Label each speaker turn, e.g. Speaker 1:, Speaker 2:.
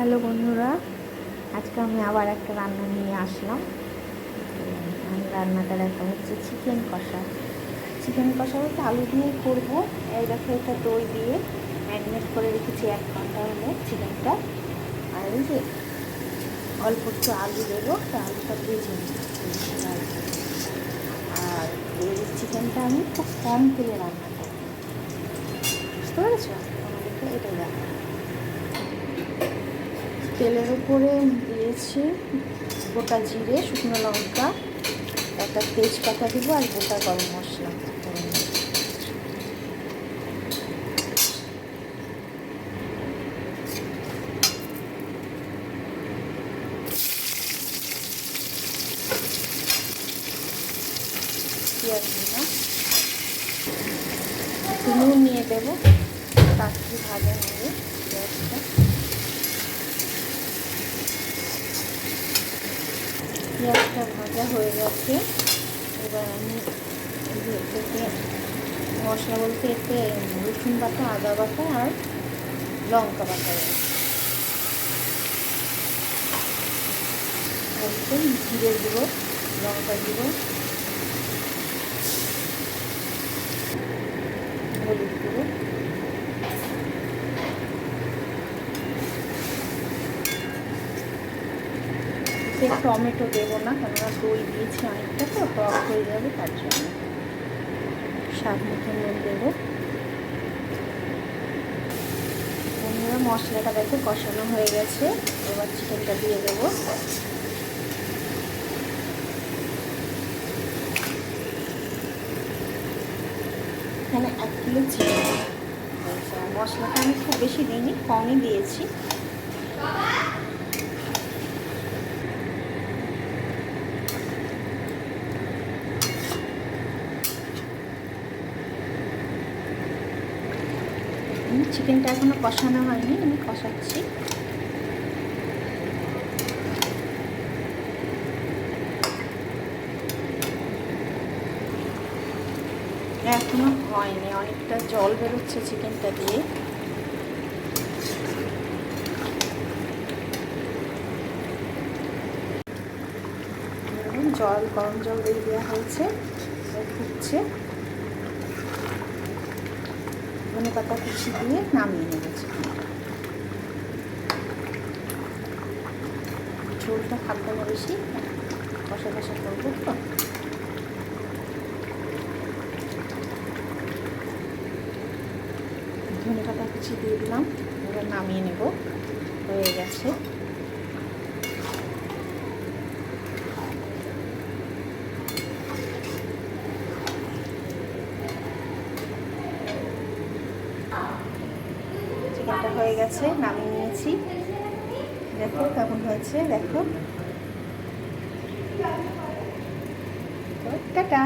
Speaker 1: Hello বন্ধুরা, আজকে আমি আবার একটা রান্না নিয়ে আসলাম। আমি রান্নাটা দেখা হচ্ছে চিকেন কষা। চিকেন কষা বলতে আলু দিয়েই করবো। এই দেখো, এটা দই দিয়ে ম্যারিনেট করে রেখেছি 1 ঘন্টা হলে চিকেনটা। আর এই যে অল্প একটু আলু দেবো, তা আলুটা ভেজে নিই। আর এই চিকেনটা আমি খুব কম তেলে রান্না করবো, বুঝতে পেরেছো? আমাদেরকে এটাই দেখা। তেলের উপরে দিয়েছি গোটা জিরে, শুকনো লঙ্কা, একটা তেজপাতা দিব আর গোটা গরম মশলা। পেঁয়াজ দিলাম, নুন নিয়ে দেবো, তাড়াতাড়ি ভাজা নেবে পেঁয়াজটা। পেঁয়াজটা ভাজা হয়ে গেছে। এবার আমি এতে মশলা বলতে এতে রসুন বাটা, আদা বাটা আর লঙ্কা বাটা একদম জিরে দিব, লঙ্কা দিব, হলুদ দিব। টমেটো দেবো না, কেননা দই দিয়েছি অনেকটা, তো টক হয়ে যাবে, তার জন্য স্বাদ মতো নুন দেবো। বন্ধুরা, মশলাটা দেখো কষানো হয়ে গেছে। এবার চিকেনটা দিয়ে দেবো। এখানে 1 কিলো চিকেন। মশলাটা আমি খুব বেশি দিইনি, কমই দিয়েছি। চিকেনটা এখনো কষানো হয়নি, আমি কষাচ্ছি। এখনো হয়নি, অনেকটা জল বেরোচ্ছে চিকেনটা দিয়ে। জল, গরম জল দিয়ে দেওয়া হয়েছে, ফুটছে। ধনে পাতা কুচি দিয়ে নামিয়ে নেবেছি। ঝোলটা খাবো না বেশি, কষা কষা করবো তো। ধনে পাতা কুচি দিয়ে দিলাম, এবার নামিয়ে নেব। হয়ে গেছে। চিকেনটা হয়ে গেছে, নামিয়ে নিয়েছি। দেখো কেমন হয়েছে, দেখো। টাটা।